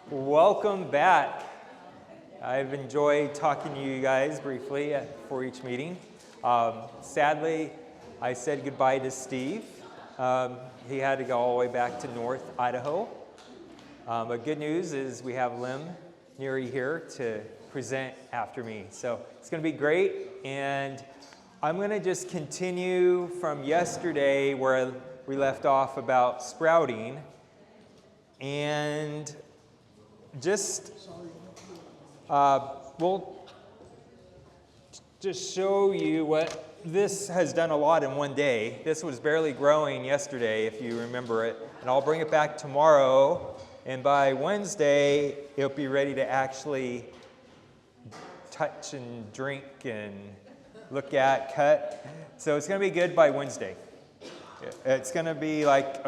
Welcome back. I've enjoyed talking to you guys briefly for each meeting. Sadly, I said goodbye to Steve. He had to go all the way back to North Idaho. But good news is we have Niere here to present after me. So it's going to be great. And I'm going to just continue from yesterday where we left off about sprouting. And just, we'll just show you what this has done a lot in one day. This was barely growing yesterday, if you remember it. And I'll bring it back tomorrow. And by Wednesday, it'll be ready to actually touch and drink and look at, cut. So it's going to be good by Wednesday. It's going to be like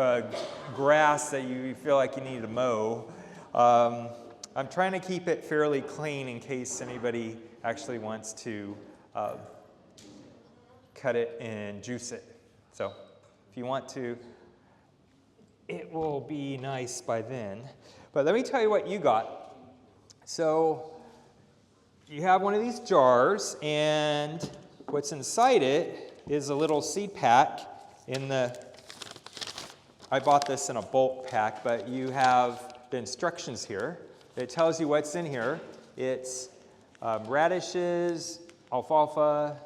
grass that you feel like you need to mow. I'm trying to keep it fairly clean in case anybody actually wants to cut it and juice it. So if you want to, it will be nice by then. But let me tell you what you got. So you have one of these jars, and what's inside it is a little seed pack. I bought this in a bulk pack, but you have the instructions here. It tells you what's in here. It's radishes, alfalfa,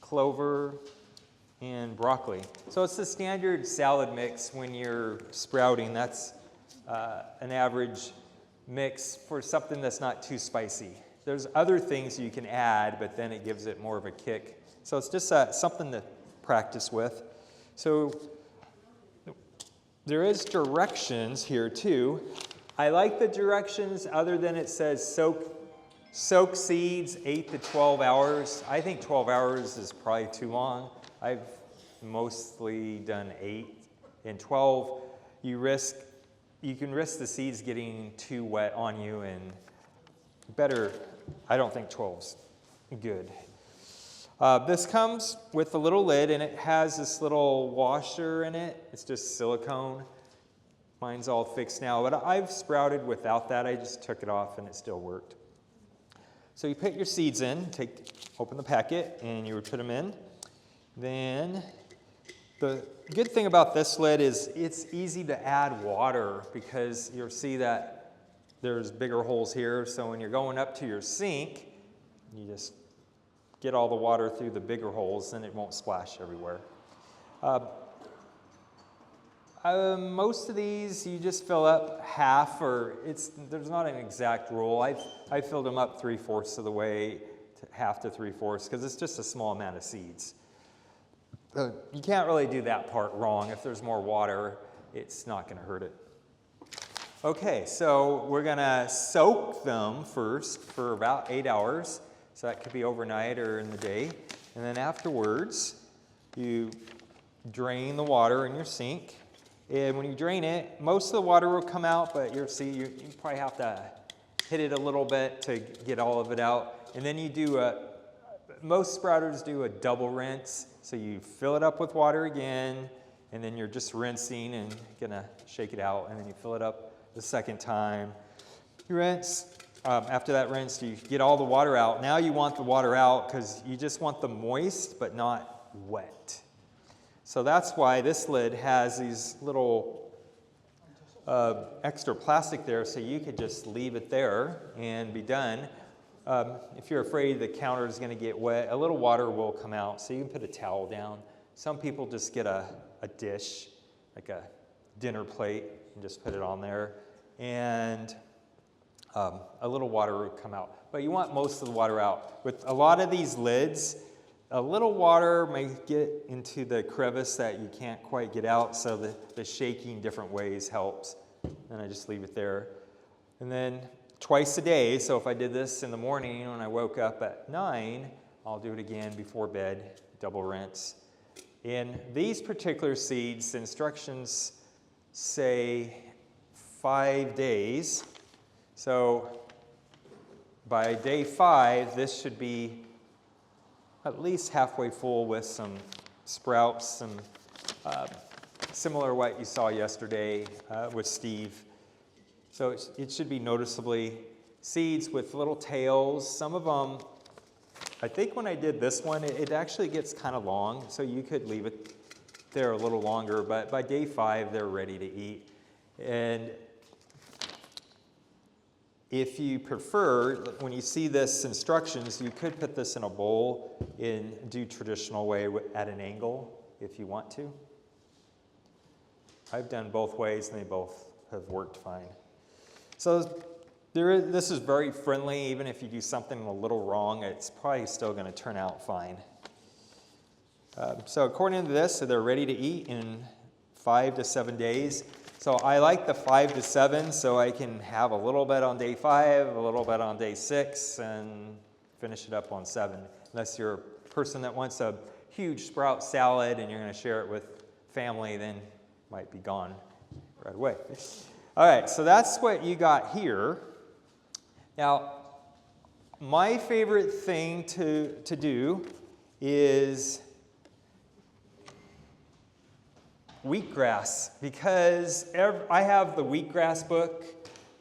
clover, and broccoli. So it's the standard salad mix when you're sprouting. That's an average mix for something that's not too spicy. There's other things you can add, but then it gives it more of a kick. So it's just something to practice with. So there is directions here too. I like the directions other than it says soak seeds 8 to 12 hours. I think 12 hours is probably too long. I've mostly done 8. And 12, you can risk the seeds getting too wet on you, and better, I don't think 12's good. This comes with a little lid, and it has this little washer in it. It's just silicone. Mine's all fixed now, but I've sprouted without that. I just took it off, and it still worked. So you put your seeds in, open the packet, and you would put them in. Then the good thing about this lid is it's easy to add water because you'll see that there's bigger holes here. So when you're going up to your sink, you just get all the water through the bigger holes, and it won't splash everywhere. Most of these you just fill up half, or there's not an exact rule. I filled them up 3/4 of the way, half to 3/4, because it's just a small amount of seeds. You can't really do that part wrong. If there's more water, it's not going to hurt it. Okay, so we're going to soak them first for about 8 hours. So that could be overnight or in the day. And then afterwards, you drain the water in your sink. And when you drain it, most of the water will come out, but you'll see you probably have to hit it a little bit to get all of it out. And then you do most sprouters do a double rinse. So you fill it up with water again, and then you're just rinsing and gonna shake it out, and then you fill it up the second time. You rinse. After that rinse, you get all the water out. Now you want the water out because you just want them moist but not wet. So that's why this lid has these little extra plastic there, so you could just leave it there and be done. If you're afraid the counter is going to get wet, a little water will come out, so you can put a towel down. Some people just get a dish, like a dinner plate, and just put it on there. And a little water will come out. But you want most of the water out. With a lot of these lids, a little water may get into the crevice that you can't quite get out, so the shaking different ways helps. And I just leave it there. And then twice a day, so if I did this in the morning when I woke up at 9, I'll do it again before bed, double rinse. In these particular seeds, the instructions say 5 days. So by day 5, this should be at least halfway full with some sprouts, some similar to what you saw yesterday with Steve. So it should be noticeably seeds with little tails. Some of them, I think when I did this one, it actually gets kind of long, so you could leave it there a little longer, but by day 5, they're ready to eat. And if you prefer, when you see this instructions, you could put this in a bowl and do traditional way at an angle if you want to. I've done both ways and they both have worked fine. So this is very friendly. Even if you do something a little wrong, it's probably still going to turn out fine. So according to this, they're ready to eat in 5 to 7 days. So I like the 5 to 7, so I can have a little bit on day 5, a little bit on day 6, and finish it up on 7. Unless you're a person that wants a huge sprout salad and you're going to share it with family, then it might be gone right away. All right, so that's what you got here. Now, my favorite thing to do is wheatgrass, because I have the wheatgrass book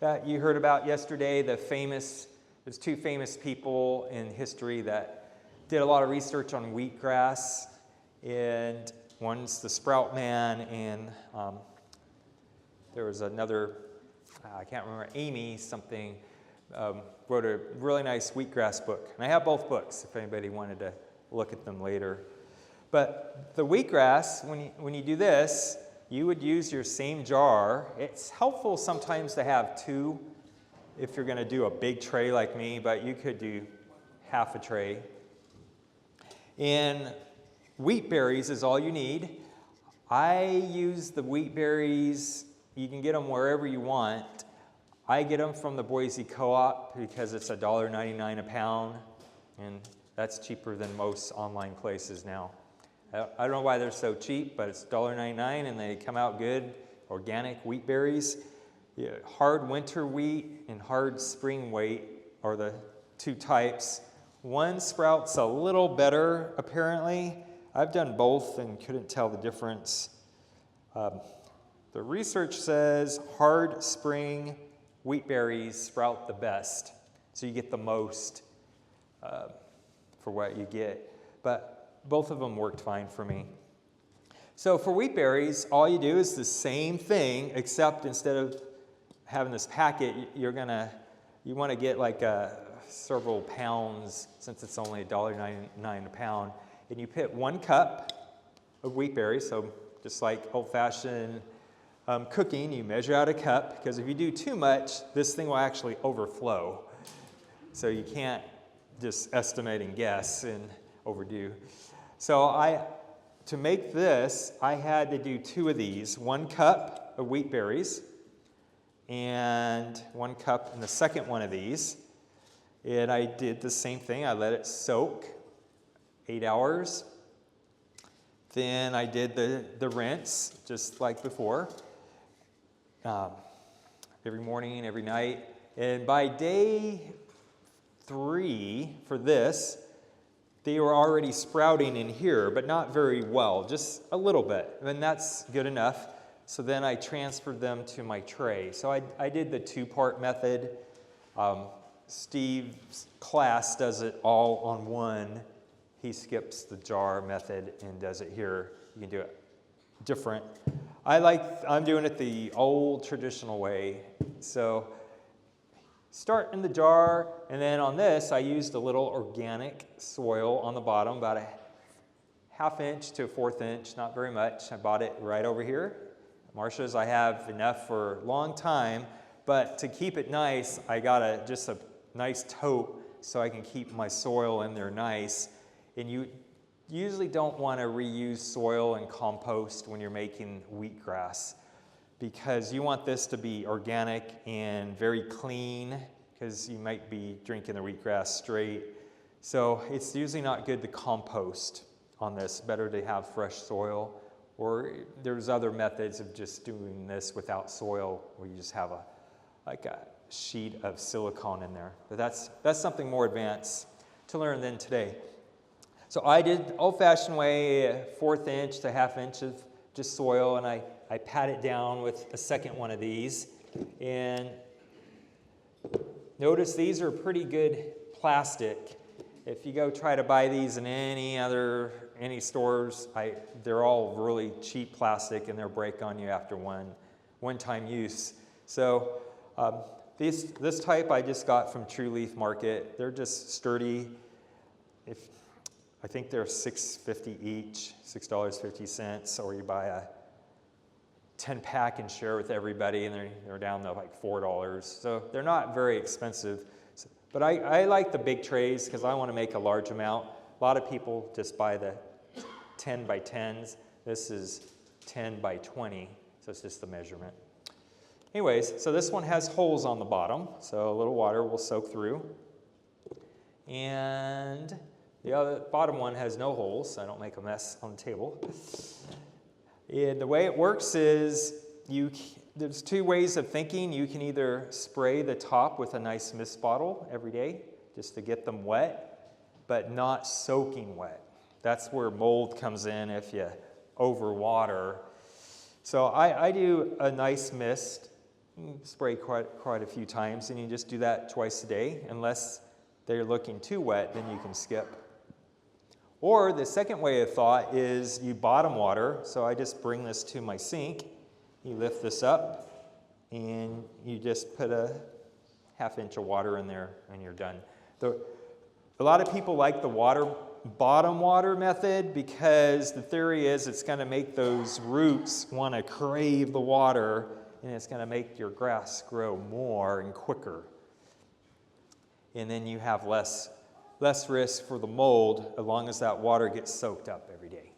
that you heard about yesterday. There's 2 famous people in history that did a lot of research on wheatgrass, and one's the Sprout Man, and there was another, I can't remember, Amy something, wrote a really nice wheatgrass book. And I have both books if anybody wanted to look at them later. But the wheatgrass, when you do this, you would use your same jar. It's helpful sometimes to have 2 if you're going to do a big tray like me, but you could do half a tray. And wheat berries is all you need. I use the wheat berries. You can get them wherever you want. I get them from the Boise Co-op because it's $1.99 a pound, and that's cheaper than most online places now. I don't know why they're so cheap, but it's $1.99 and they come out good, organic wheat berries. Yeah, hard winter wheat and hard spring wheat are the 2 types. One sprouts a little better, apparently. I've done both and couldn't tell the difference. The research says hard spring wheat berries sprout the best, so you get the most for what you get. But both of them worked fine for me. So for wheat berries, all you do is the same thing, except instead of having this packet, you want to get like several pounds, since it's only $1.99 a pound, and you put 1 cup of wheat berries. So just like old-fashioned cooking, you measure out a cup, because if you do too much, this thing will actually overflow. So you can't just estimate and guess and overdo. So to make this, I had to do 2 of these, 1 cup of wheat berries and 1 cup in the second one of these. And I did the same thing. I let it soak 8 hours. Then I did the rinse, just like before, every morning, every night. And by day 3 for this, they were already sprouting in here, but not very well, just a little bit. And that's good enough. So then I transferred them to my tray. So I did the 2-part method. Steve's class does it all on one. He skips the jar method and does it here. You can do it different. I'm doing it the old traditional way. So start in the jar, and then on this, I used a little organic soil on the bottom, about a 1/2 inch to a 1/4 inch, not very much. I bought it right over here. Marsha's, I have enough for a long time, but to keep it nice, I got just a nice tote so I can keep my soil in there nice. And you usually don't want to reuse soil and compost when you're making wheatgrass, because you want this to be organic and very clean, because you might be drinking the wheatgrass straight. So it's usually not good to compost on this. Better to have fresh soil. Or there's other methods of just doing this without soil, where you just have a sheet of silicone in there. But that's something more advanced to learn than today. So I did old-fashioned way, a 1/4 inch to 1/2 inch of just soil, and I pat it down with a second one of these. And notice these are pretty good plastic. If you go try to buy these in any stores, they're all really cheap plastic and they'll break on you after one-time use. So this type I just got from True Leaf Market. They're just sturdy. I think they're $6.50 each, $6.50, or you buy a 10-pack and share with everybody, and they're down to like $4. So they're not very expensive. But I like the big trays because I want to make a large amount. A lot of people just buy the 10 by 10s. This is 10 by 20, so it's just the measurement. Anyways, so this one has holes on the bottom, so a little water will soak through. And the other bottom one has no holes, so I don't make a mess on the table. And the way it works is there's two ways of thinking. You can either spray the top with a nice mist bottle every day just to get them wet, but not soaking wet. That's where mold comes in if you overwater. So I do a nice mist, spray quite a few times, and you just do that twice a day. Unless they're looking too wet, then you can skip. Or the second way of thought is you bottom water. So I just bring this to my sink. You lift this up, and you just put a ½ inch of water in there, and you're done. A lot of people like the bottom water method because the theory is it's going to make those roots want to crave the water, and it's going to make your grass grow more and quicker. And then you have less risk for the mold as long as that water gets soaked up every day.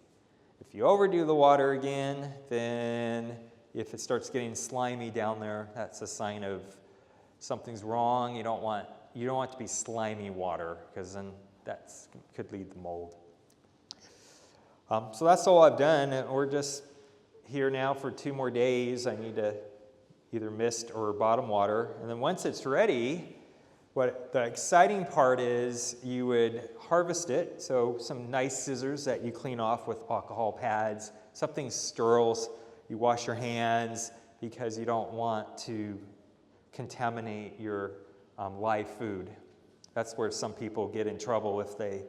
If you overdo the water again, then if it starts getting slimy down there, that's a sign of something's wrong. You don't want it to be slimy water because then that could lead to mold. So that's all I've done. We're just here now for 2 more days. I need to either mist or bottom water. And then once it's ready, what the exciting part is you would harvest it. So some nice scissors that you clean off with alcohol pads, something sterile. You wash your hands because you don't want to contaminate your live food. That's where some people get in trouble if they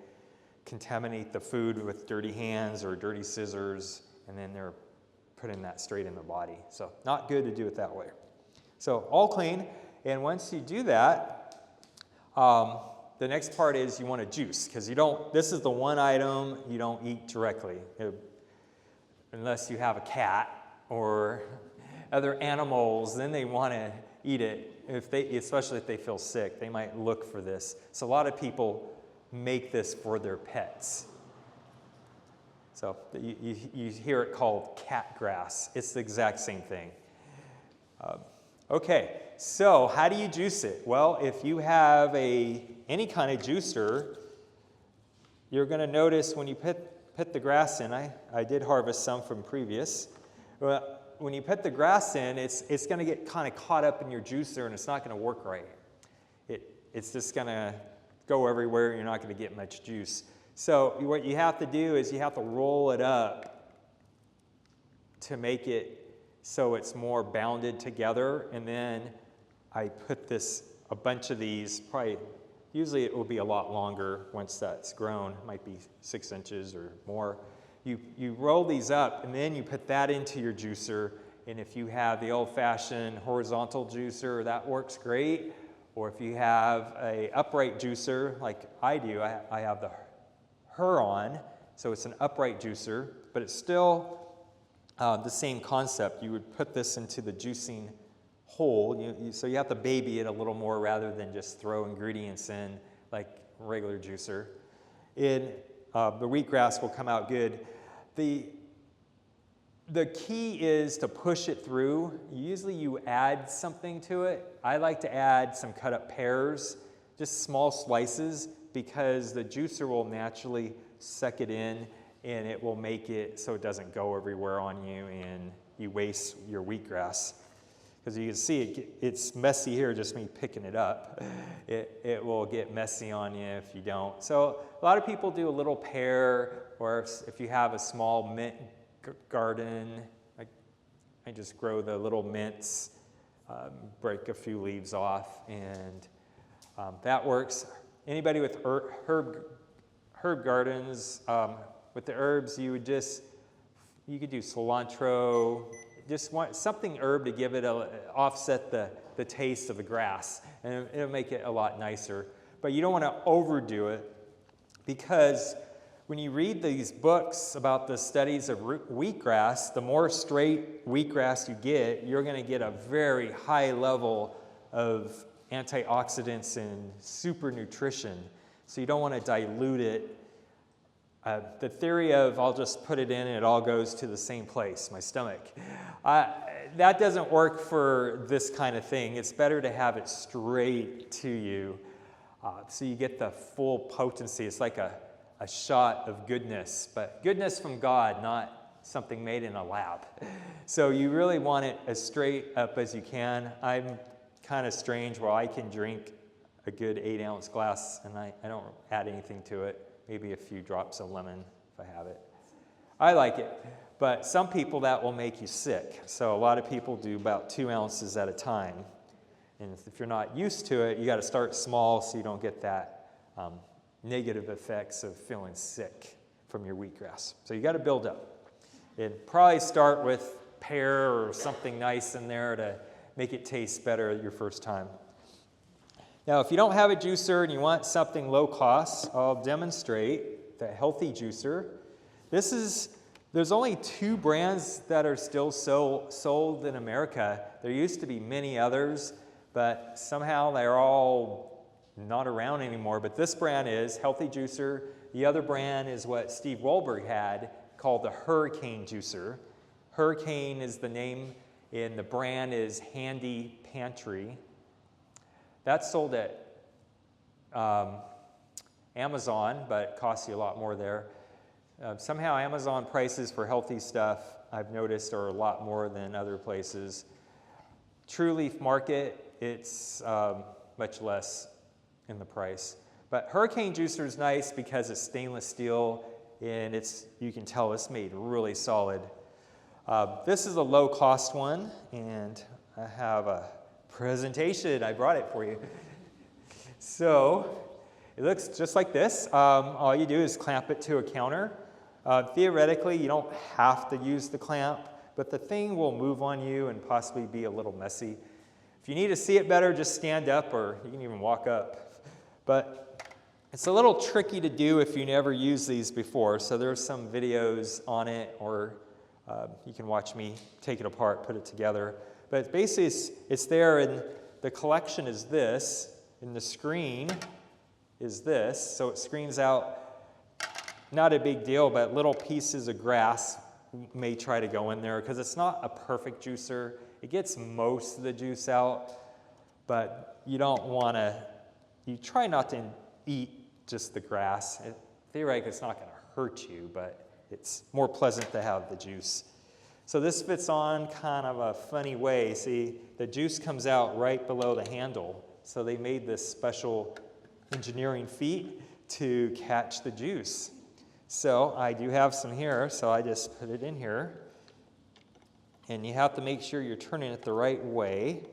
contaminate the food with dirty hands or dirty scissors, and then they're putting that straight in their body. So not good to do it that way. So all clean, and once you do that, the next part is you want to juice, because this is the one item you don't eat directly, unless you have a cat or other animals. Then they want to eat it, especially if they feel sick. They might look for this. So a lot of people make this for their pets. So you hear it called cat grass. It's the exact same thing. Okay, so how do you juice it? Well, if you have any kind of juicer, you're going to notice when you put the grass in, I did harvest some from previous. Well, when you put the grass in, it's going to get kind of caught up in your juicer, and it's not going to work right. It's just going to go everywhere, and you're not going to get much juice. So what you have to do is you have to roll it up to make it so it's more bounded together. And then I put a bunch of these, usually it will be a lot longer once that's grown. It might be 6 inches or more. You roll these up, and then you put that into your juicer. And if you have the old-fashioned horizontal juicer, that works great. Or if you have an upright juicer, like I do, I have the Huron, so it's an upright juicer, but it's still the same concept. You would put this into the juicing hole, so you have to baby it a little more rather than just throw ingredients in like a regular juicer. The wheatgrass will come out good. The key is to push it through. Usually you add something to it. I like to add some cut up pears, just small slices, because the juicer will naturally suck it in, and it will make it so it doesn't go everywhere on you and you waste your wheatgrass. Because you can see it's messy here, just me picking it up. It will get messy on you if you don't. So a lot of people do a little pear, or if you have a small mint garden, I just grow the little mints break a few leaves off, and that works. Anybody with herb gardens, with the herbs, you could do cilantro, just want something herb to give it offset the taste of the grass, and it'll make it a lot nicer. But you don't want to overdo it, because when you read these books about the studies of wheatgrass, the more straight wheatgrass you get, you're going to get a very high level of antioxidants and super nutrition. So you don't want to dilute it. The theory of I'll just put it in and it all goes to the same place, my stomach, that doesn't work for this kind of thing. It's better to have it straight to you, so you get the full potency. It's like a shot of goodness, but goodness from God, not something made in a lab. So you really want it as straight up as you can. I'm kind of strange where I can drink a good 8-ounce glass and I don't add anything to it. Maybe a few drops of lemon if I have it. I like it, but some people that will make you sick. So a lot of people do about 2 ounces at a time. And if you're not used to it, you got to start small so you don't get that negative effects of feeling sick from your wheatgrass. So you got to build up. And probably start with pear or something nice in there to make it taste better your first time. Now, if you don't have a juicer and you want something low cost, I'll demonstrate the Healthy Juicer. There's only 2 brands that are still sold in America. There used to be many others, but somehow they're all not around anymore. But this brand is Healthy Juicer. The other brand is what Steve Wohlberg had, called the Hurricane Juicer. Hurricane is the name, and the brand is Handy Pantry. That's sold at Amazon, but it costs you a lot more there. Somehow Amazon prices for healthy stuff, I've noticed, are a lot more than other places. True Leaf Market, it's much less in the price. But Hurricane Juicer is nice because it's stainless steel, and you can tell it's made really solid. This is a low-cost one, and I have a presentation. I brought it for you. So it looks just like this. All you do is clamp it to a counter. Theoretically, you don't have to use the clamp, but the thing will move on you and possibly be a little messy. If you need to see it better, just stand up, or you can even walk up. But it's a little tricky to do if you never used these before, so there's some videos on it, or you can watch me take it apart, put it together. But basically, it's there, and the collection is this, and the screen is this. So it screens out, not a big deal, but little pieces of grass may try to go in there, because it's not a perfect juicer. It gets most of the juice out, but you don't want to, you try not to eat just the grass. Theoretically, it's not going to hurt you, but it's more pleasant to have the juice. So this fits on kind of a funny way. See, the juice comes out right below the handle. So they made this special engineering feat to catch the juice. So I do have some here, so I just put it in here. And you have to make sure you're turning it the right way.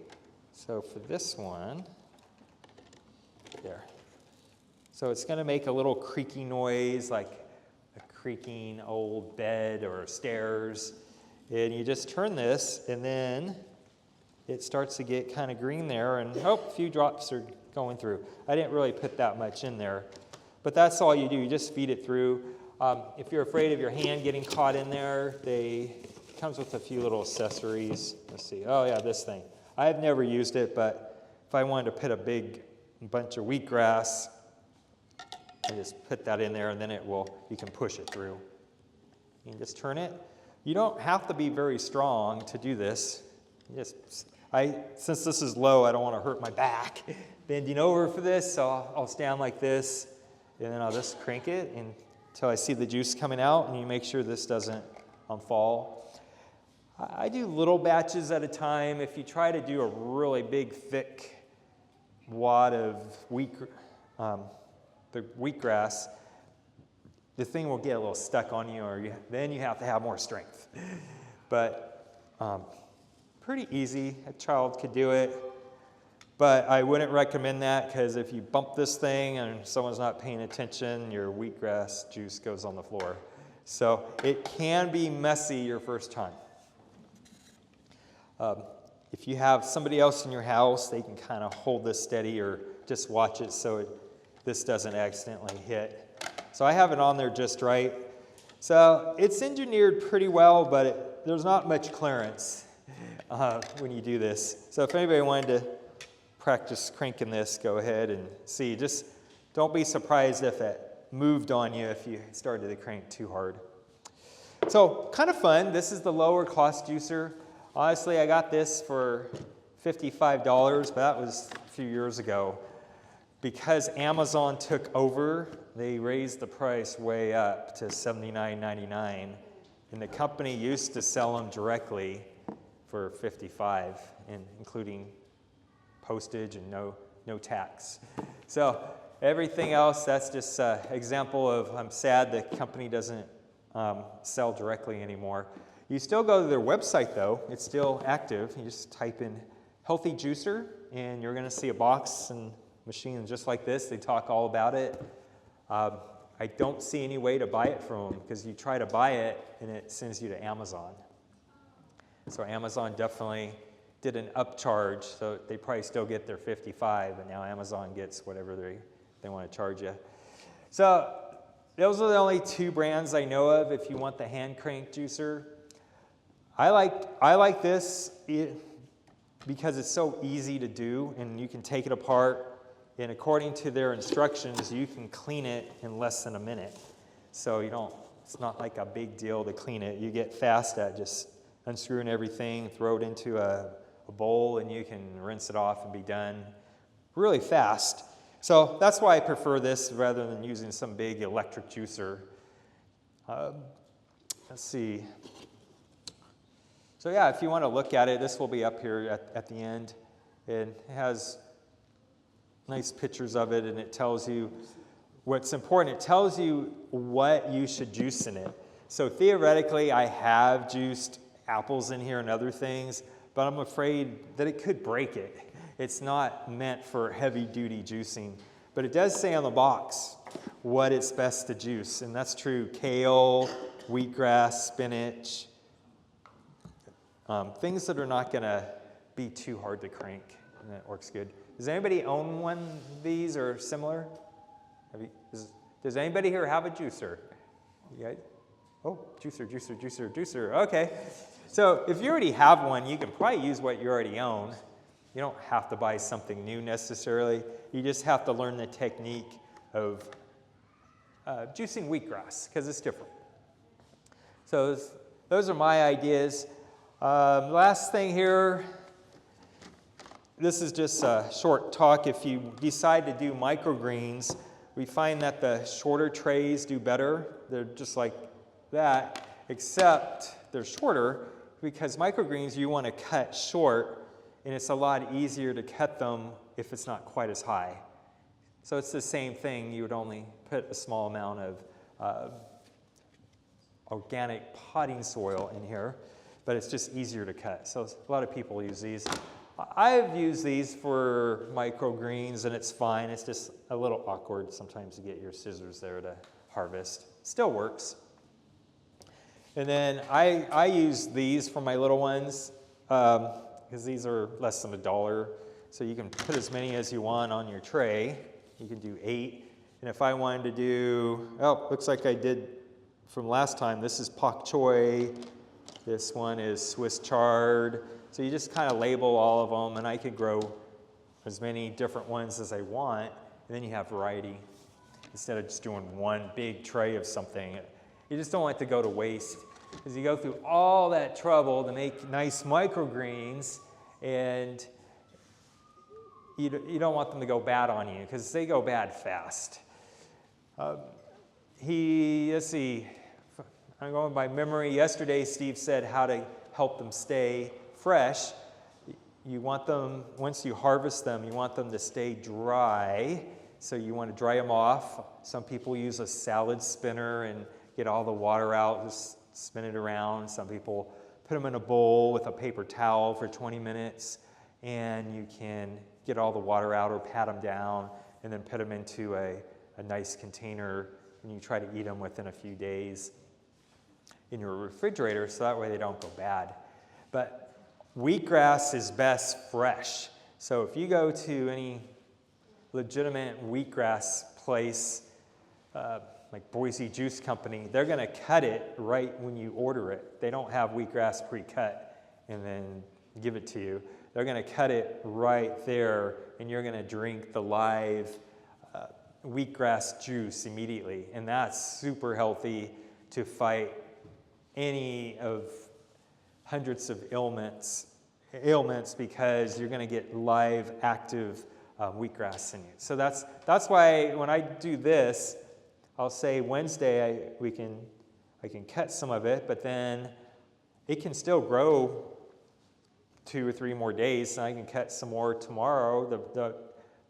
So for this one, there. So it's going to make a little creaky noise, like a creaking old bed or stairs. And you just turn this, and then it starts to get kind of green there, and a few drops are going through. I didn't really put that much in there, but that's all you do. You just feed it through. If you're afraid of your hand getting caught in there, it comes with a few little accessories. Let's see. Oh, yeah, this thing. I've never used it, but if I wanted to put a big bunch of wheatgrass, I just put that in there, and then you can push it through. You can just turn it. You don't have to be very strong to do this. Since this is low, I don't want to hurt my back bending over for this, so I'll stand like this, and then I'll just crank it until I see the juice coming out, and you make sure this doesn't fall. I do little batches at a time. If you try to do a really big, thick wad of the wheatgrass, the thing will get a little stuck on you, then you have to have more strength. But pretty easy. A child could do it. But I wouldn't recommend that because if you bump this thing and someone's not paying attention, your wheatgrass juice goes on the floor. So it can be messy your first time. If you have somebody else in your house, they can kind of hold this steady or just watch it so this doesn't accidentally hit. So I have it on there just right. So it's engineered pretty well, but there's not much clearance when you do this. So if anybody wanted to practice cranking this, go ahead and see. Just don't be surprised if it moved on you if you started to crank too hard. So kind of fun. This is the lower cost juicer. Honestly, I got this for $55, but that was a few years ago. Because Amazon took over, they raised the price way up to $79.99. And the company used to sell them directly for $55, including postage and no tax. So everything else, that's just an example of I'm sad the company doesn't sell directly anymore. You still go to their website though, it's still active. You just type in healthy juicer and you're going to see a box and machine just like this. They talk all about it. I don't see any way to buy it from them because you try to buy it and it sends you to Amazon. So Amazon definitely did an upcharge, so they probably still get their $55, and now Amazon gets whatever they want to charge you. So those are the only two brands I know of if you want the hand crank juicer. I like this because it's so easy to do, and you can take it apart, and according to their instructions, you can clean it in less than a minute. So it's not like a big deal to clean it. You get fast at just unscrewing everything, throw it into a bowl, and you can rinse it off and be done really fast. So that's why I prefer this rather than using some big electric juicer. Let's see. So yeah, if you want to look at it, this will be up here at the end. It has nice pictures of it, and it tells you what's important. It tells you what you should juice in it. So theoretically, I have juiced apples in here and other things, but I'm afraid that it could break it. It's not meant for heavy-duty juicing. But it does say on the box what it's best to juice, and that's true. Kale, wheatgrass, spinach, things that are not going to be too hard to crank, and that works good. Does anybody own one of these or similar? Does anybody here have a juicer? You guys? Oh, juicer. Okay. So if you already have one, you can probably use what you already own. You don't have to buy something new necessarily. You just have to learn the technique of juicing wheatgrass because it's different. So those are my ideas. Last thing here, this is just a short talk. If you decide to do microgreens, we find that the shorter trays do better. They're just like that, except they're shorter because microgreens you want to cut short, and it's a lot easier to cut them if it's not quite as high. So it's the same thing. You would only put a small amount of organic potting soil in here, but it's just easier to cut. So a lot of people use these. I've used these for microgreens, and it's fine. It's just a little awkward sometimes to get your scissors there to harvest. Still works. And then I use these for my little ones because these are less than $1. So you can put as many as you want on your tray. You can do 8. And if I wanted to do, looks like I did from last time. This is pak choy. This one is Swiss chard. So you just kind of label all of them, and I could grow as many different ones as I want, and then you have variety instead of just doing one big tray of something. You just don't want it to go to waste because you go through all that trouble to make nice microgreens, and you don't want them to go bad on you because they go bad fast. Let's see, I'm going by memory. Yesterday, Steve said how to help them stay fresh. You want them, once you harvest them, you want them to stay dry. So you want to dry them off. Some people use a salad spinner and get all the water out, just spin it around. Some people put them in a bowl with a paper towel for 20 minutes, and you can get all the water out or pat them down, and then put them into a nice container, and you try to eat them within a few days in your refrigerator, so that way they don't go bad. But wheatgrass is best fresh. So if you go to any legitimate wheatgrass place, like Boise Juice Company, they're going to cut it right when you order it. They don't have wheatgrass pre-cut and then give it to you. They're going to cut it right there, and you're going to drink the live wheatgrass juice immediately. And that's super healthy to fight any of hundreds of ailments because you're going to get live, active wheatgrass in you. So that's why when I do this, I'll say Wednesday I can cut some of it, but then it can still grow 2 or 3 more days, and I can cut some more tomorrow, the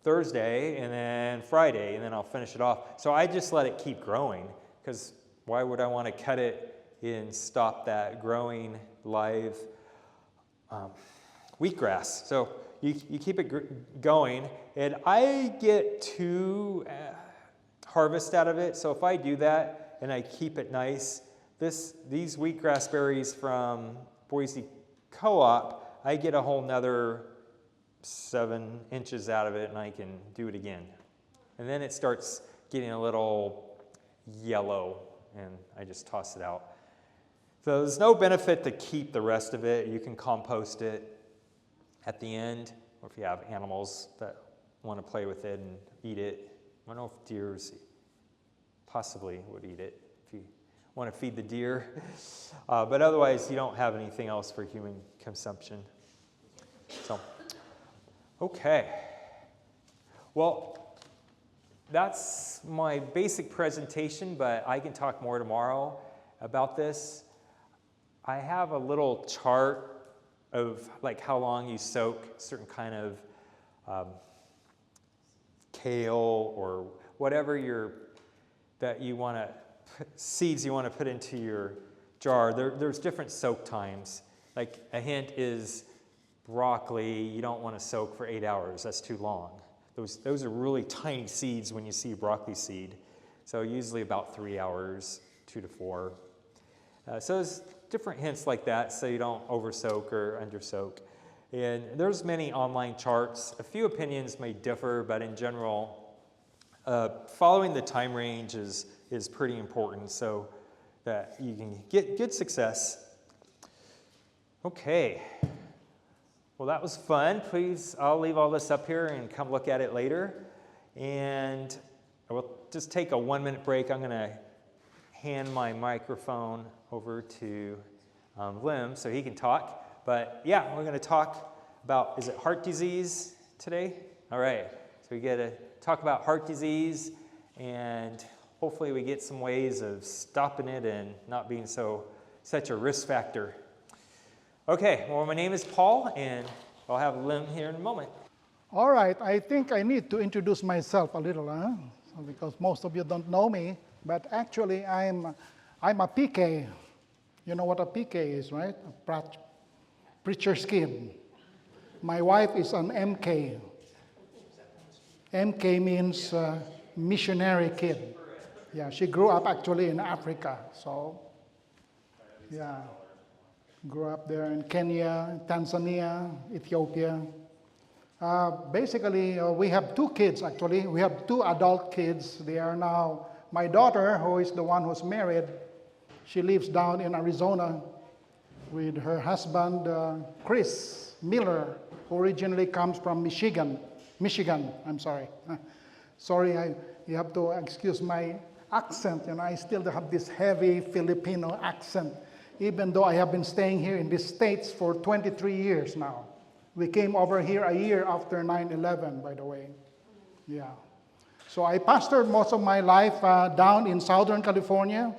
Thursday, and then Friday, and then I'll finish it off. So I just let it keep growing, because why would I want to cut it and stop that growing live wheatgrass? So you keep it going, and I get 2 harvest out of it. So if I do that and I keep it nice, these wheatgrass berries from Boise Co-op, I get a whole nother 7 inches out of it, and I can do it again. And then it starts getting a little yellow, and I just toss it out. So there's no benefit to keep the rest of it. You can compost it at the end, or if you have animals that want to play with it and eat it. I don't know if deers possibly would eat it if you want to feed the deer. But otherwise, you don't have anything else for human consumption. So, okay. Well, that's my basic presentation, but I can talk more tomorrow about this. I have a little chart of like how long you soak certain kind of kale or whatever seeds you want to put into your jar. There's different soak times. Like a hint is broccoli, you don't want to soak for 8 hours. That's too long. Those are really tiny seeds when you see a broccoli seed. So usually about 3 hours, 2 to 4. So there's different hints like that so you don't over-soak or under-soak. And there's many online charts. A few opinions may differ, but in general, following the time range is pretty important so that you can get good success. Okay. Well, that was fun. Please, I'll leave all this up here and come look at it later. And I will just take a 1-minute break. I'm going to hand my microphone over to Lim so he can talk. But yeah, we're going to talk about, is it heart disease today? All right. So we get to talk about heart disease, and hopefully we get some ways of stopping it and not being such a risk factor. Okay, well, my name is Paul, and I'll have Lim here in a moment. All right, I think I need to introduce myself a little, because most of you don't know me, but actually I'm a PK. You know what a PK is, right? A preacher's kid. My wife is an MK. MK means missionary kid. Yeah, she grew up actually in Africa, so yeah. Grew up there in Kenya, Tanzania, Ethiopia. Basically, we have 2 kids, actually. We have 2 adult kids. They are now, my daughter, who is the one who's married, she lives down in Arizona with her husband, Chris Miller, who originally comes from Michigan, I'm sorry. Sorry, you have to excuse my accent, and I still have this heavy Filipino accent, even though I have been staying here in the States for 23 years now. We came over here a year after 9/11, by the way. Yeah. So I pastored most of my life down in Southern California,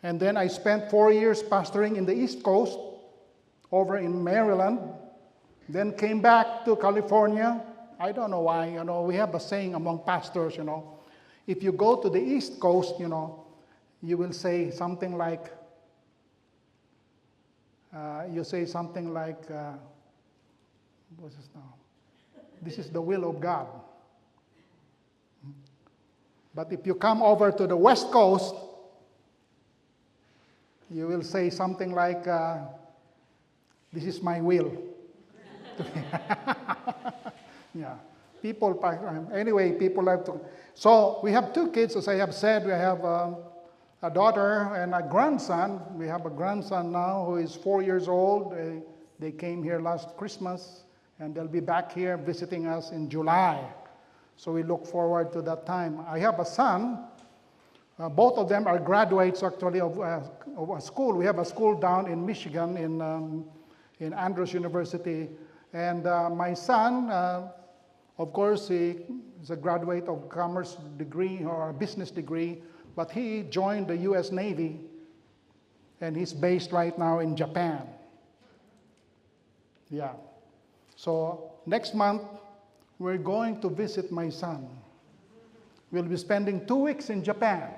and then I spent 4 years pastoring in the East Coast, over in Maryland, then came back to California. I don't know why, we have a saying among pastors, if you go to the East Coast, you will say something like, you say something like, what's this now? This is the will of God. But if you come over to the West Coast, you will say something like, this is my will. Yeah. People, anyway, people have to. So we have 2 kids, as I have said. We have a daughter and a grandson. We have a grandson now who is 4 years old. They came here last Christmas, and they'll be back here visiting us in July. So we look forward to that time. I have a son. Both of them are graduates, actually, of a school. We have a school down in Michigan, in Andrews University. And my son, of course, he is a graduate of commerce degree or a business degree, but he joined the U.S. Navy, and he's based right now in Japan. Yeah. So next month, we're going to visit my son. We'll be spending 2 weeks in Japan.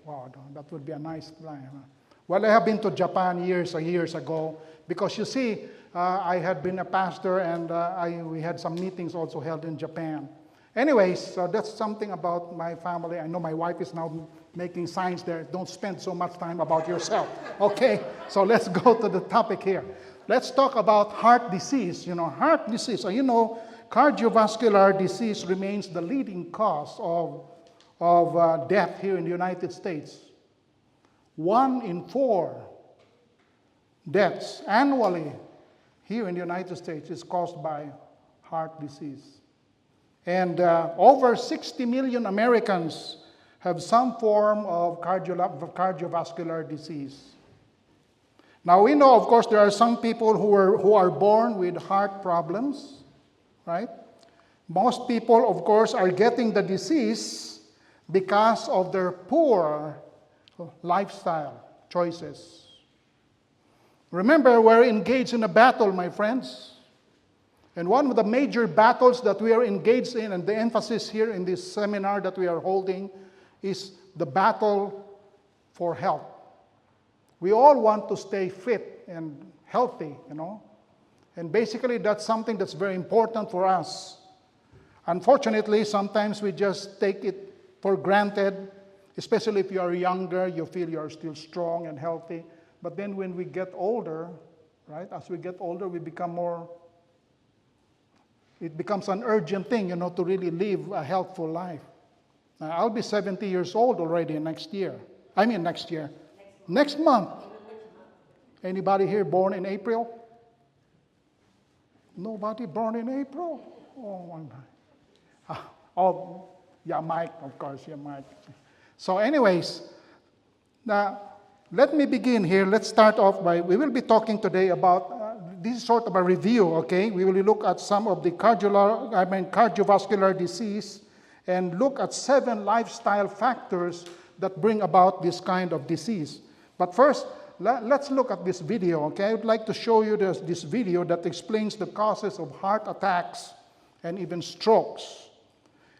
Wow, that would be a nice plan. Huh? Well, I have been to Japan years ago, because you see, I had been a pastor, and we had some meetings also held in Japan. Anyways, so that's something about my family. I know my wife is now making signs there. Don't spend so much time about yourself. Okay, so let's go to the topic here. Let's talk about heart disease. You know, heart disease. So you know, cardiovascular disease remains the leading cause of death here in the United States. 1 in 4 deaths annually here in the United States is caused by heart disease. And over 60 million Americans have some form of cardiovascular disease. Now we know, of course, there are some people who are born with heart problems, right? Most people, of course, are getting the disease because of their poor lifestyle choices. Remember, we're engaged in a battle, my friends. And one of the major battles that we are engaged in, and the emphasis here in this seminar that we are holding, is the battle for health. We all want to stay fit and healthy, you know. And basically, that's something that's very important for us. Unfortunately, sometimes we just take it for granted, especially if you are younger, you feel you are still strong and healthy. But then when we get older, right, as we get older, we become more, it becomes an urgent thing, you know, to really live a healthful life. Now, I'll be 70 years old already next year. Next month. Anybody here born in April? Nobody born in April? Oh, yeah, Mike, of course, yeah, Mike. So anyways, now, let me begin here. Let's start off by, we will be talking today about, this is sort of a review, okay? We will look at some of the cardiovascular disease and look at 7 lifestyle factors that bring about this kind of disease. But first, let's look at this video, okay? I would like to show you this video that explains the causes of heart attacks and even strokes.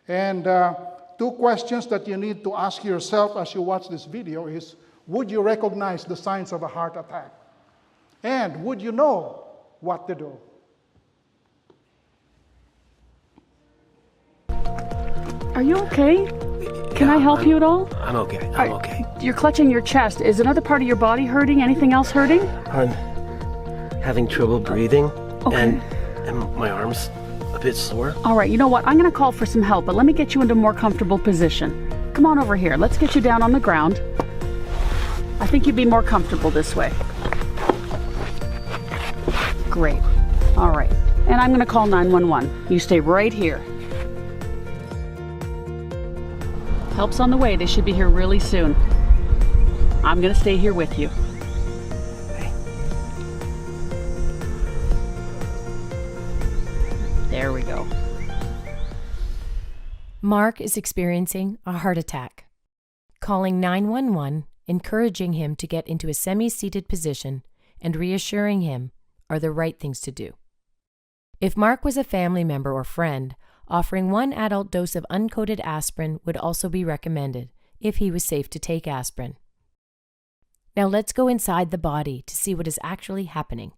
And 2 questions that you need to ask yourself as you watch this video is, would you recognize the signs of a heart attack? And would you know what to do? Are you okay? Can I help you at all? I'm okay. I'm okay. You're clutching your chest. Is another part of your body hurting? Anything else hurting? I'm having trouble breathing, Okay. and my arm's a bit sore. All right, you know what? I'm going to call for some help, but let me get you into a more comfortable position. Come on over here. Let's get you down on the ground. I think you'd be more comfortable this way. Great. All right. And I'm going to call 911. You stay right here. Help's on the way. They should be here really soon. I'm going to stay here with you. Okay. There we go. Mark is experiencing a heart attack. Calling 911, encouraging him to get into a semi-seated position, and reassuring him are the right things to do. If Mark was a family member or friend, offering 1 adult dose of uncoated aspirin would also be recommended if he was safe to take aspirin. Now let's go inside the body to see what is actually happening.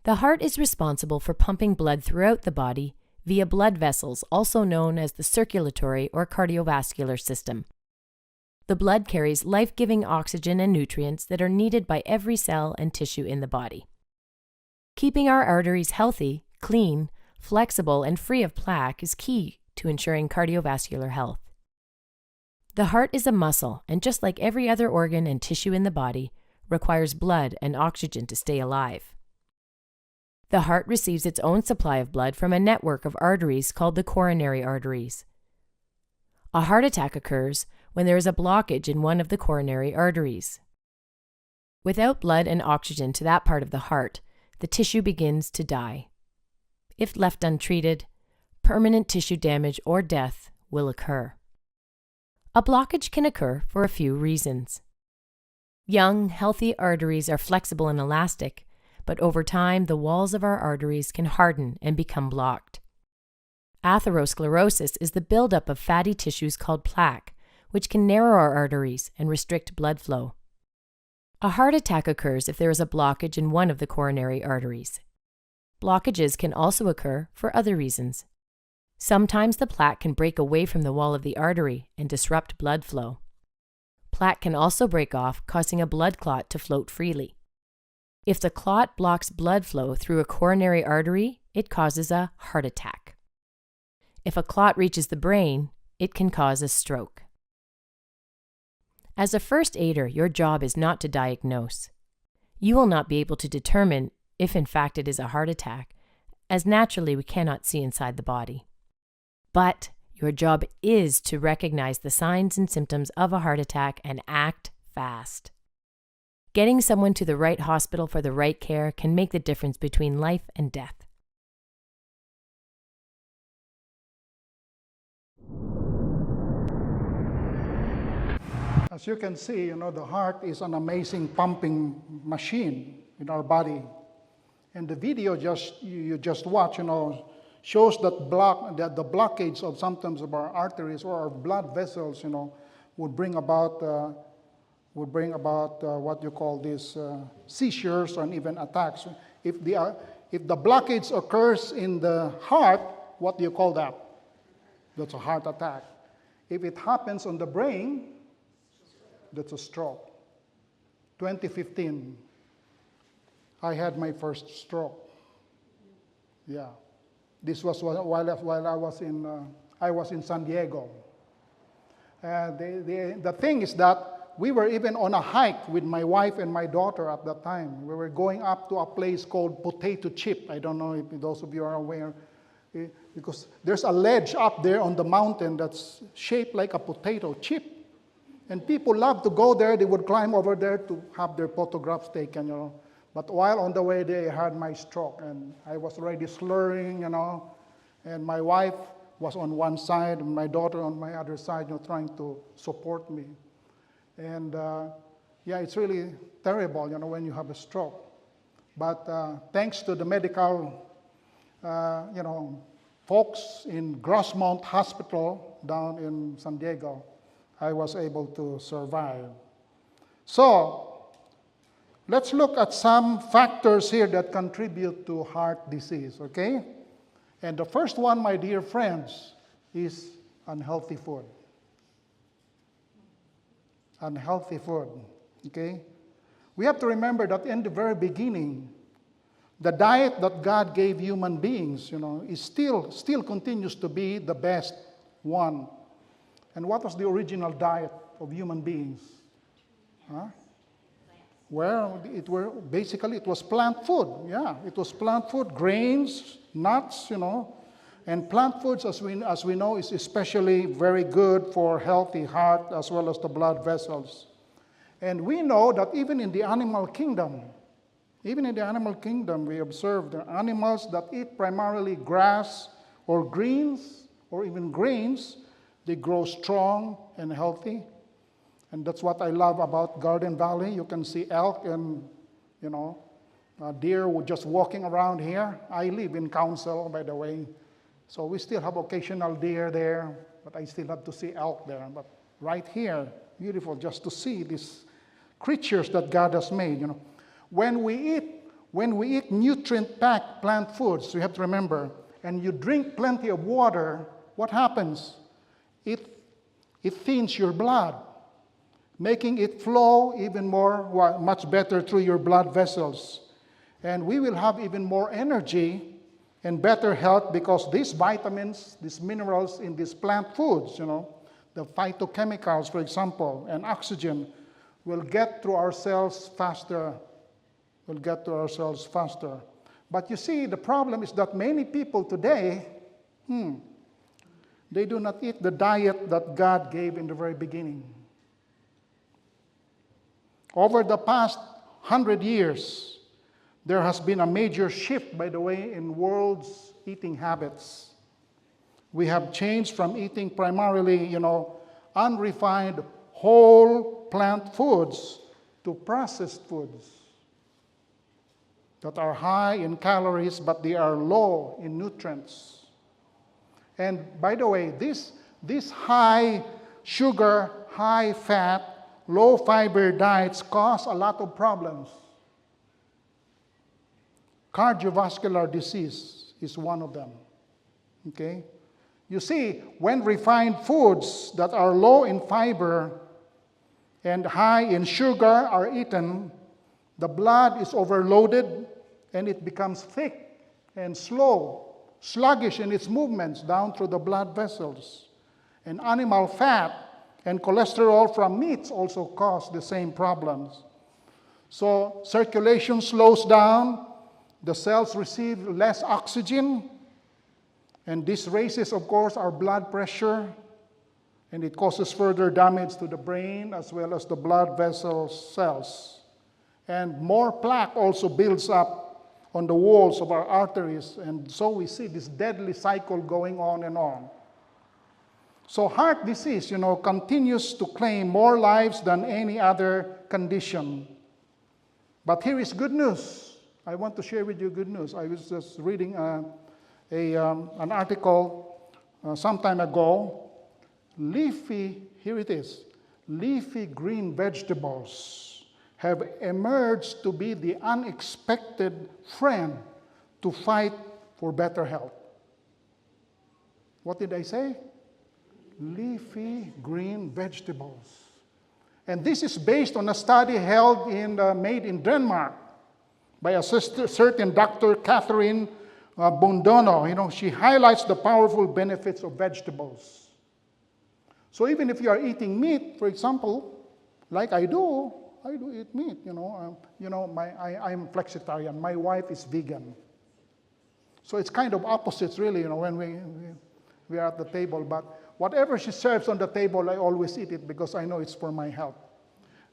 The heart is responsible for pumping blood throughout the body via blood vessels, also known as the circulatory or cardiovascular system. The blood carries life-giving oxygen and nutrients that are needed by every cell and tissue in the body. Keeping our arteries healthy, clean, flexible, and free of plaque is key to ensuring cardiovascular health. The heart is a muscle, and just like every other organ and tissue in the body, requires blood and oxygen to stay alive. The heart receives its own supply of blood from a network of arteries called the coronary arteries. A heart attack occurs when there is a blockage in one of the coronary arteries. Without blood and oxygen to that part of the heart, the tissue begins to die. If left untreated, permanent tissue damage or death will occur. A blockage can occur for a few reasons. Young, healthy arteries are flexible and elastic, but over time the walls of our arteries can harden and become blocked. Atherosclerosis is the buildup of fatty tissues called plaque, which can narrow our arteries and restrict blood flow. A heart attack occurs if there is a blockage in one of the coronary arteries. Blockages can also occur for other reasons. Sometimes the plaque can break away from the wall of the artery and disrupt blood flow. Plaque can also break off, causing a blood clot to float freely. If the clot blocks blood flow through a coronary artery, it causes a heart attack. If a clot reaches the brain, it can cause a stroke. As a first aider, your job is not to diagnose. You will not be able to determine if in fact it is a heart attack, as naturally we cannot see inside the body. But your job is to recognize the signs and symptoms of a heart attack and act fast. Getting someone to the right hospital for the right care can make the difference between life and death. As you can see, the heart is an amazing pumping machine in our body. And the video you just watch, shows that the blockage of sometimes of our arteries or our blood vessels, would bring about what you call these seizures and even attacks. If the blockage occurs in the heart, what do you call that? That's a heart attack. If it happens on the brain, that's a stroke. 2015, I had my first stroke. Yeah. This was while I was in San Diego. The thing is that we were even on a hike with my wife and my daughter at that time. We were going up to a place called Potato Chip. I don't know if those of you are aware, because there's a ledge up there on the mountain that's shaped like a potato chip. And people love to go there. They would climb over there to have their photographs taken, But while on the way, they had my stroke, and I was already slurring, and my wife was on one side, and my daughter on my other side, trying to support me. And it's really terrible, when you have a stroke. But thanks to the medical, folks in Grossmont Hospital down in San Diego, I was able to survive. So, let's look at some factors here that contribute to heart disease, okay? And the first one, my dear friends, is unhealthy food. Unhealthy food, okay? We have to remember that in the very beginning, the diet that God gave human beings, is still continues to be the best one. And what was the original diet of human beings? Huh? Well, it was plant food. Yeah, it was plant food, grains, nuts, And plant foods, as we know, is especially very good for healthy heart as well as the blood vessels. And we know that even in the animal kingdom, we observe the animals that eat primarily grass or greens or even grains, they grow strong and healthy. And that's what I love about Garden Valley. You can see elk and, deer just walking around here. I live in Council, by the way. So we still have occasional deer there, but I still have to see elk there. But right here, beautiful just to see this creatures that God has made. When we eat nutrient-packed plant foods, you have to remember, and you drink plenty of water, what happens? It thins your blood, making it flow even more, much better through your blood vessels. And we will have even more energy and better health because these vitamins, these minerals in these plant foods, the phytochemicals, for example, and oxygen will get through our cells faster. But you see, the problem is that many people today, they do not eat the diet that God gave in the very beginning. Over the past 100 years, there has been a major shift, by the way, in world's eating habits. We have changed from eating primarily, unrefined, whole plant foods to processed foods that are high in calories, but they are low in nutrients. And by the way, these high sugar, high fat, low fiber diets cause a lot of problems. Cardiovascular disease is one of them. Okay? You see, when refined foods that are low in fiber and high in sugar are eaten, the blood is overloaded and it becomes thick and slow, sluggish in its movements down through the blood vessels. And animal fat and cholesterol from meats also cause the same problems. So circulation slows down, the cells receive less oxygen, and this raises, of course, our blood pressure, and it causes further damage to the brain as well as the blood vessel cells. And more plaque also builds up on the walls of our arteries, and so we see this deadly cycle going on and on. So heart disease, continues to claim more lives than any other condition. But here is good news. I want to share with you good news. I was just reading an article some time ago. Here it is. Leafy green vegetables have emerged to be the unexpected friend to fight for better health. What did I say? Leafy green vegetables. And this is based on a study made in Denmark by a certain Dr. Catherine Bondono. She highlights the powerful benefits of vegetables. So even if you are eating meat, for example, like I do eat meat. I'm flexitarian. My wife is vegan. So it's kind of opposites, really. When we are at the table, but whatever she serves on the table, I always eat it because I know it's for my health.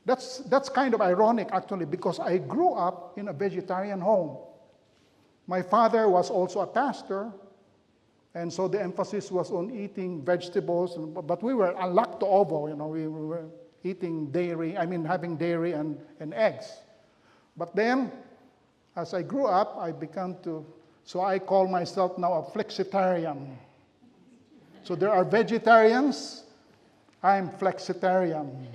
That's kind of ironic, actually, because I grew up in a vegetarian home. My father was also a pastor, and so the emphasis was on eating vegetables, but we were lacto-ovo, we were eating having dairy and eggs. But then, as I grew up, so I call myself now a flexitarian. So there are vegetarians, I'm flexitarian.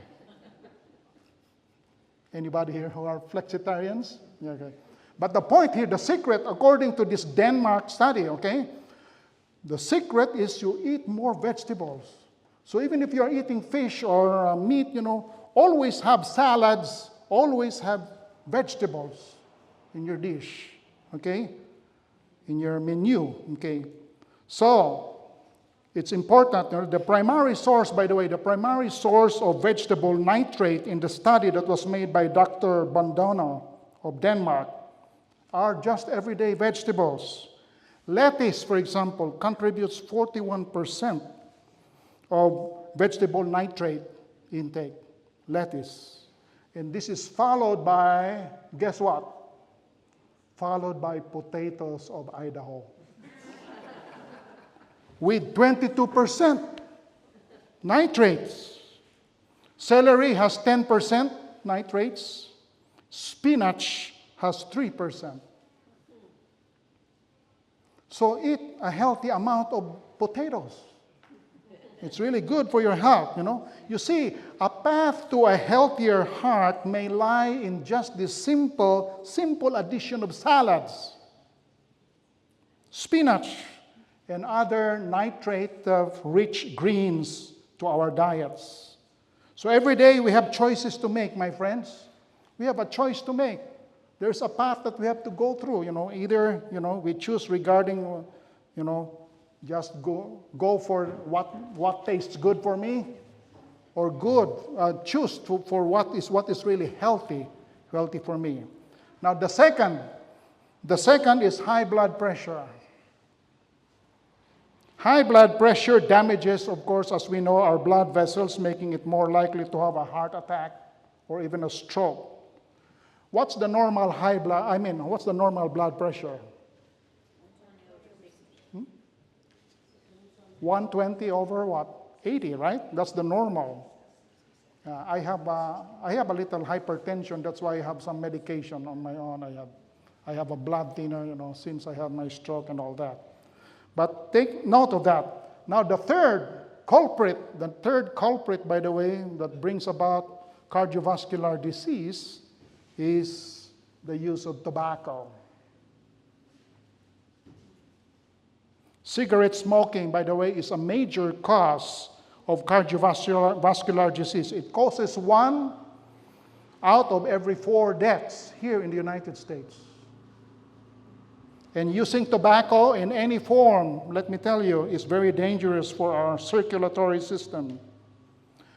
Anybody here who are flexitarians? Yeah, okay. But the point here, the secret, according to this Denmark study, okay, the secret is you eat more vegetables. So even if you are eating fish or meat, always have salads, always have vegetables in your dish, okay, in your menu, okay. So it's important. The primary source, by the way, the primary source of vegetable nitrate in the study that was made by Dr. Bondono of Denmark are just everyday vegetables. Lettuce, for example, contributes 41% of vegetable nitrate intake. Lettuce. And this is followed by, guess what? Followed by potatoes of Idaho. With 22% nitrates. Celery has 10% nitrates. Spinach has 3%. So eat a healthy amount of potatoes. It's really good for your health, you know. You see, a path to a healthier heart may lie in just this simple addition of salads, spinach, and other nitrate-rich greens to our diets. So every day we have choices to make, my friends. We have a choice to make. There's a path that we have to go through, you know. Either, you know, we choose regarding, you know, just go for what tastes good for me, or choose for what is really healthy for me. Now the second is high blood pressure. High blood pressure damages, of course, as we know, our blood vessels, making it more likely to have a heart attack or even a stroke. What's the normal what's the normal blood pressure? 120 over what? 80, right? That's the normal. I have a little hypertension. That's why I have some medication on my own. I have a blood thinner, you know, since I had my stroke and all that. But take note of that. Now the third culprit, by the way, that brings about cardiovascular disease is the use of tobacco. Cigarette smoking, by the way, is a major cause of cardiovascular disease. It causes 1 out of every 4 deaths here in the United States. And using tobacco in any form, let me tell you, is very dangerous for our circulatory system.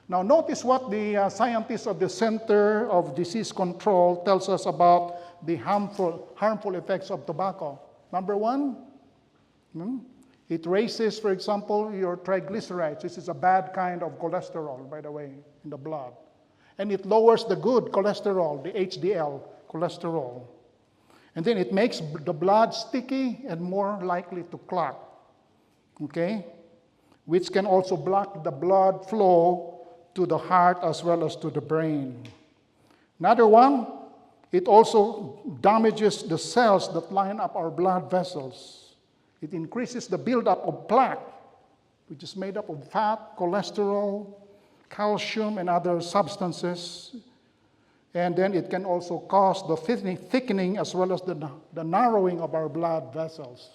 Now notice what the scientists of the Center of Disease Control tells us about the harmful effects of tobacco. Number 1, it raises, for example, your triglycerides. This is a bad kind of cholesterol, by the way, in the blood. And it lowers the good cholesterol, the HDL cholesterol. And then it makes the blood sticky and more likely to clot, okay? Which can also block the blood flow to the heart as well as to the brain. Another one, it also damages the cells that line up our blood vessels. It increases the buildup of plaque, which is made up of fat, cholesterol, calcium, and other substances. And then it can also cause the thickening as well as the narrowing of our blood vessels.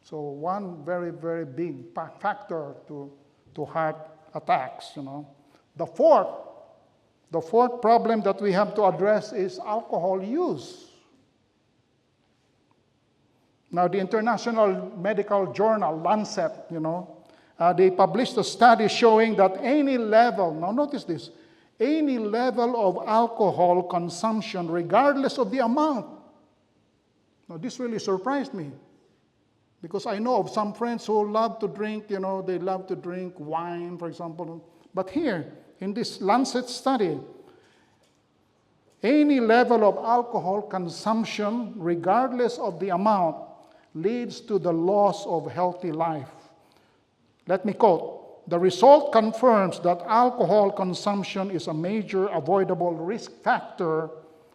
So one very, very big factor to heart attacks, you know. The fourth problem that we have to address is alcohol use. Now, the International Medical Journal, Lancet, you know, they published a study showing that any level, now notice this, any level of alcohol consumption, regardless of the amount. Now, this really surprised me, because I know of some friends who love to drink, you know, they love to drink wine, for example. But here, in this Lancet study, any level of alcohol consumption, regardless of the amount, leads to the loss of healthy life. Let me quote, "The result confirms that alcohol consumption is a major avoidable risk factor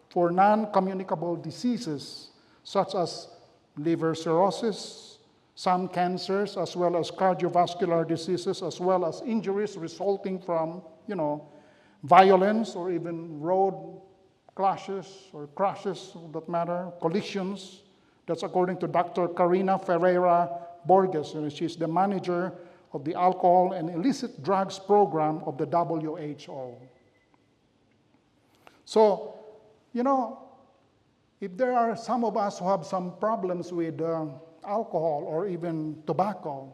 for non-communicable diseases, such as liver cirrhosis, some cancers, as well as cardiovascular diseases, as well as injuries resulting from, you know, violence or even road clashes or crashes, for that matter, collisions." That's according to Dr. Karina Ferreira Borges. She's the manager of the Alcohol and Illicit Drugs Program of the WHO. So, you know, if there are some of us who have some problems with alcohol or even tobacco,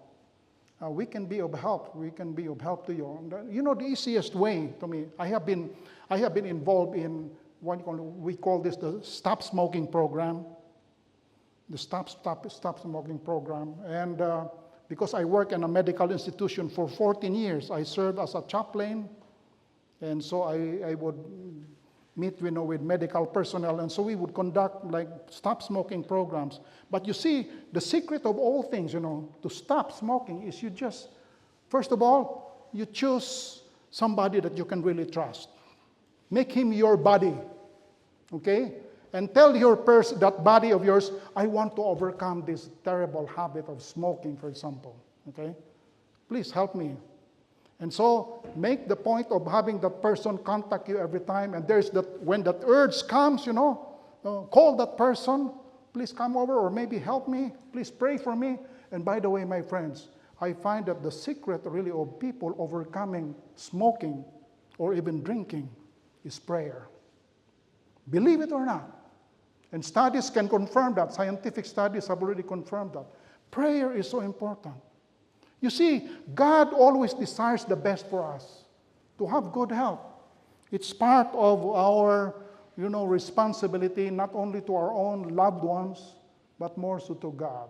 we can be of help. We can be of help to you. And, you know, the easiest way to me, I have been involved in what we call this the Stop Smoking Program. The Stop Smoking Program. And because I work in a medical institution for 14 years, I served as a chaplain, and so I would meet, you know, with medical personnel, and so we would conduct like stop smoking programs. But you see, the secret of all things, you know, to stop smoking is you just, first of all, you choose somebody that you can really trust. Make him your buddy, okay? And tell that buddy of yours, I want to overcome this terrible habit of smoking, for example. Okay? Please help me. And so make the point of having that person contact you every time. And there's that, when that urge comes, call that person, please come over, or maybe help me, please pray for me. And by the way, my friends, I find that the secret really of people overcoming smoking or even drinking is prayer. Believe it or not. And studies can confirm that. Scientific studies have already confirmed that. Prayer is so important. You see, God always desires the best for us, to have good health. It's part of our, responsibility, not only to our own loved ones, but more so to God.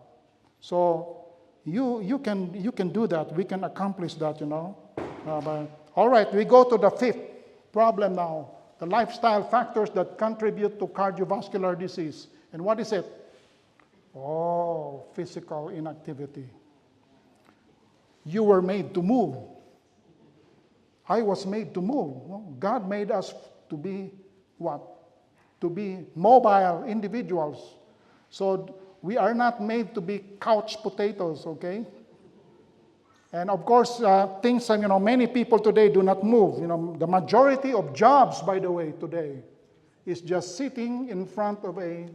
So you can do that. We can accomplish that, all right, we go to the fifth problem now. The lifestyle factors that contribute to cardiovascular disease. And what is it? Oh, physical inactivity. You were made to move. I was made to move. God made us to be what? To be mobile individuals. So we are not made to be couch potatoes, okay? And of course, many people today do not move. The majority of jobs, by the way, today, is just sitting in front of a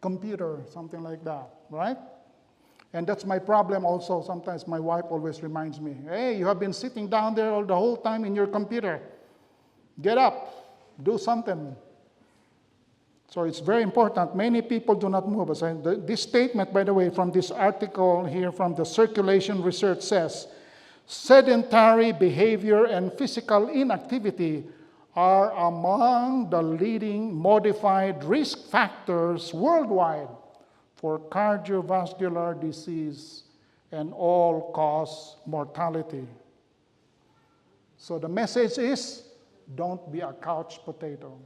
computer, something like that, right? And that's my problem also. Sometimes my wife always reminds me, hey, you have been sitting down there all the whole time in your computer. Get up, do something. So it's very important. Many people do not move. This statement, by the way, from this article here from the Circulation Research says, sedentary behavior and physical inactivity are among the leading modified risk factors worldwide for cardiovascular disease and all-cause mortality. So the message is, don't be a couch potato.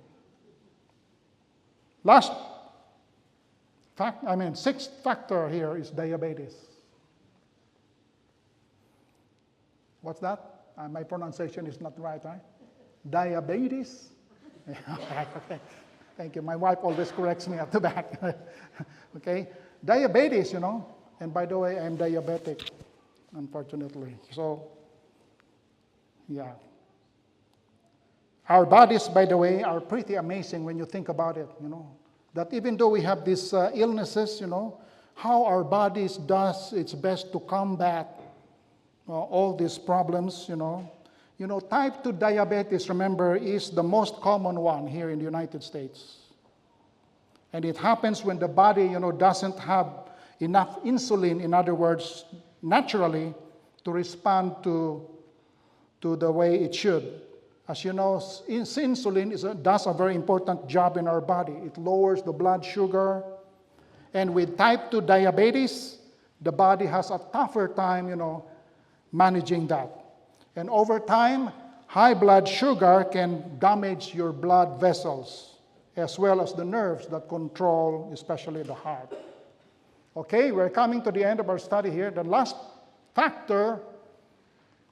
Sixth factor here is diabetes. What's that? My pronunciation is not right, right? Diabetes? Okay. Thank you. My wife always corrects me at the back. Okay? Diabetes, And by the way, I'm diabetic, unfortunately. So, yeah. Our bodies, by the way, are pretty amazing when you think about it, That even though we have these illnesses, how our bodies does its best to combat all these problems, Type 2 diabetes, remember, is the most common one here in the United States. And it happens when the body, doesn't have enough insulin, in other words, naturally, to respond to the way it should. As you know, insulin does a very important job in our body. It lowers the blood sugar. And with type 2 diabetes, the body has a tougher time, managing that. And over time, high blood sugar can damage your blood vessels, as well as the nerves that control, especially the heart. Okay, we're coming to the end of our study here. The last factor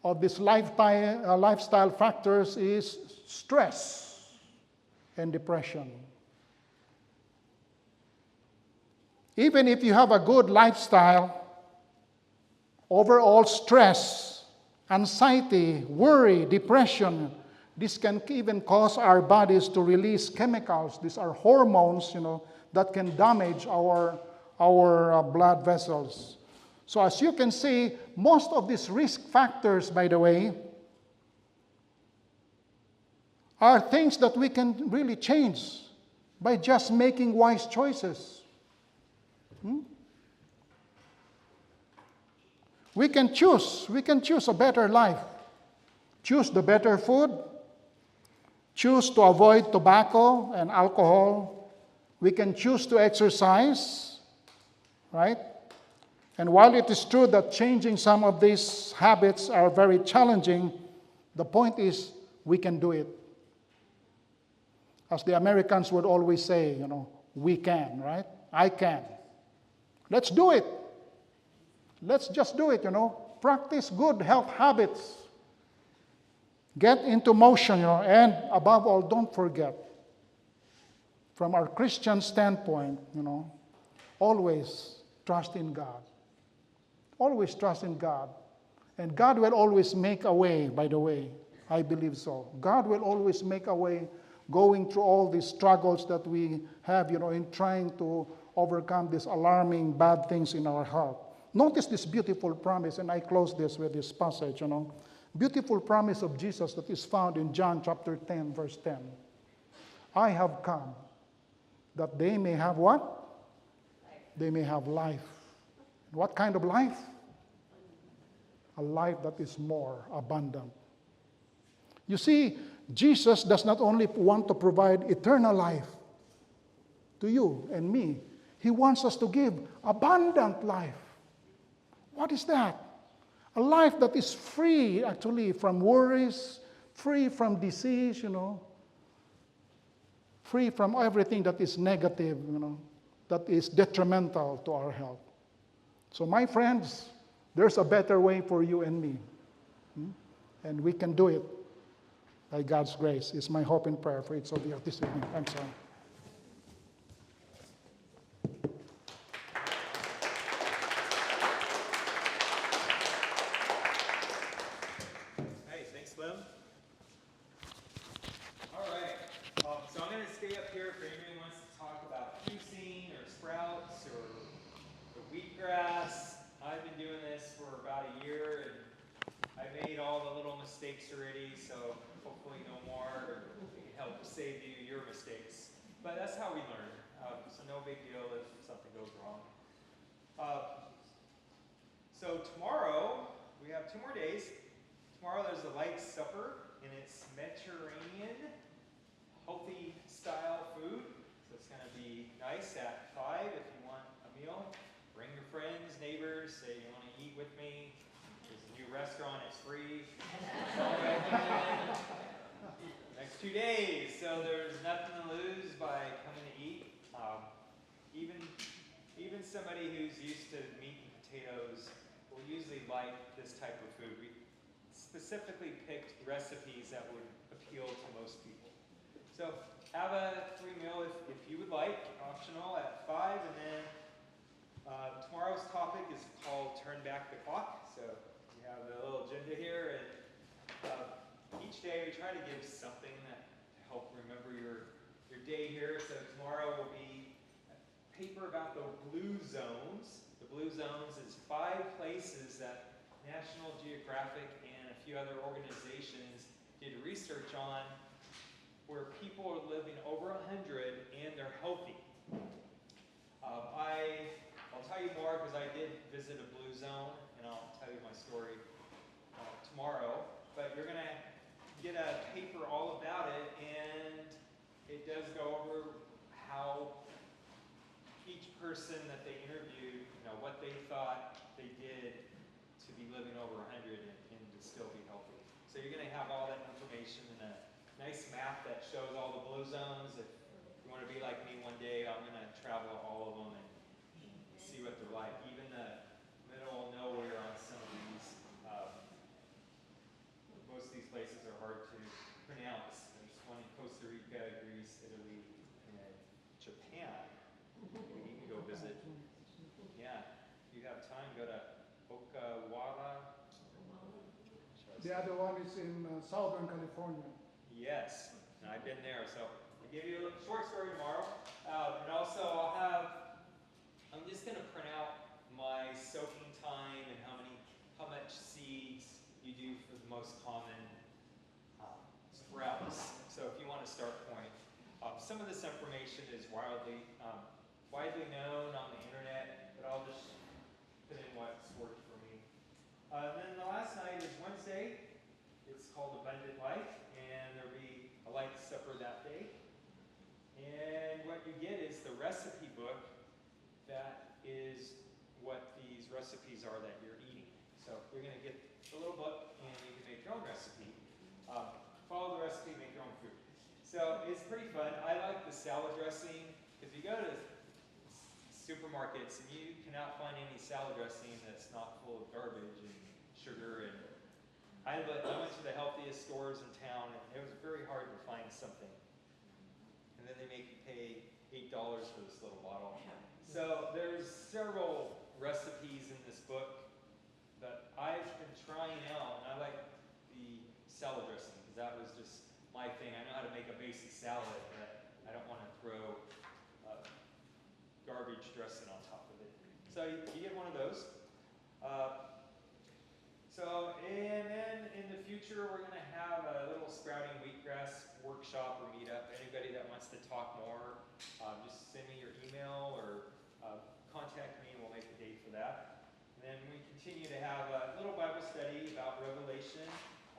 of this lifestyle factors is stress and depression. Even if you have a good lifestyle, overall stress, anxiety, worry, depression, this can even cause our bodies to release chemicals. These are hormones, that can damage our blood vessels. So as you can see, most of these risk factors, by the way, are things that we can really change by just making wise choices. We can choose a better life. Choose the better food. Choose to avoid tobacco and alcohol. We can choose to exercise, right? And while it is true that changing some of these habits are very challenging, the point is we can do it. As the Americans would always say, we can, right? I can. Let's do it. Let's just do it, Practice good health habits. Get into motion, and above all, don't forget, from our Christian standpoint, always trust in God. Always trust in God. And God will always make a way, by the way. I believe so. God will always make a way going through all these struggles that we have, in trying to overcome these alarming bad things in our heart. Notice this beautiful promise, and I close this with this passage, Beautiful promise of Jesus that is found in John chapter 10, verse 10. I have come that they may have what? They may have life. What kind of life? A life that is more abundant. You see, Jesus does not only want to provide eternal life to you and me, He wants us to give abundant life. What is that? A life that is free, actually, from worries, free from disease, free from everything that is negative, that is detrimental to our health. So, my friends, there's a better way for you and me. And we can do it by God's grace. It's my hope and prayer for each of you this evening. I'm sorry. Hey, thanks, Slim. All right. So I'm going to stay up here for anyone who wants to talk about juicing or sprouts or the wheatgrass. I've been doing this for about a year, and I made all the little mistakes already, so hopefully no more, or we can help save you your mistakes. But that's how we learn, so no big deal if something goes wrong. So tomorrow, we have 2 more days. Tomorrow there's a light supper, and it's Mediterranean, healthy style food. So it's going to be nice at 5 if you want a meal. Bring your friends, neighbors, say you want to eat with me. There's a new restaurant, it's free. Next 2 days, so there's nothing to lose by coming to eat. Even somebody who's used to meat and potatoes will usually like this type of food. We specifically picked recipes that would appeal to most people. So have a free meal if you would like, optional at 5, and then tomorrow's topic is called Turn Back the Clock. So we have a little agenda here, and each day we try to give something to help remember your day here. So tomorrow will be a paper about the blue zones. The blue zones is 5 places that National Geographic and a few other organizations did research on where people are living over 100 and they're healthy. I'll tell you more because I did visit a blue zone, and I'll tell you my story tomorrow. But you're going to get a paper all about it, and it does go over how each person that they interviewed, what they thought they did to be living over 100 and to still be healthy. So you're going to have all that information in a nice map that shows all the blue zones. If you want to be like me one day, I'm going to travel all of them and see what they're like. Even the middle of nowhere on some of these. Most of these places are hard to pronounce. There's one in Costa Rica, Greece, Italy, and Japan. You can go visit. Yeah, if you have time, go to Okinawa. The other one is in Southern California. Yes, and I've been there. So I'll give you a short story tomorrow. And also I'm just going to print out my soaking time and how much seeds you do for the most common sprouts. So if you want a start point, some of this information is widely known on the internet, but I'll just put in what's worked for me. Then the last night is Wednesday. It's called Abundant Life, and there'll be a light supper that day. And what you get is the recipe book that is what these recipes are that you're eating. So you're going to get the little book, and you can make your own recipe. Follow the recipe, make your own food. So it's pretty fun. I like the salad dressing. If you go to supermarkets and you cannot find any salad dressing that's not full of garbage and sugar, and I went to the healthiest stores in town, and it was very hard to find something. And then they make you pay $8 for this little bottle. So there's several recipes in this book that I've been trying my thing. I know how to make a basic salad, but I don't want to throw garbage dressing on top of it. So you get one of those. And then in the future, we're going to have a little sprouting wheatgrass workshop or meetup. Anybody that wants to talk more, just send me your email or contact me and we'll make a date for that. And then we continue to have a little Bible study about Revelation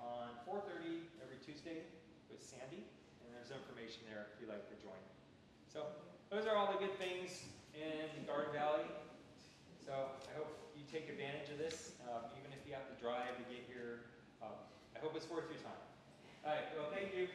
on 4:30 every Tuesday with Sandy. And there's information there if you'd like to join. So those are all the good things in Garden Valley. So I hope you take advantage of this, even if you have to drive to get here. I hope it's worth your time. All right, well, thank you.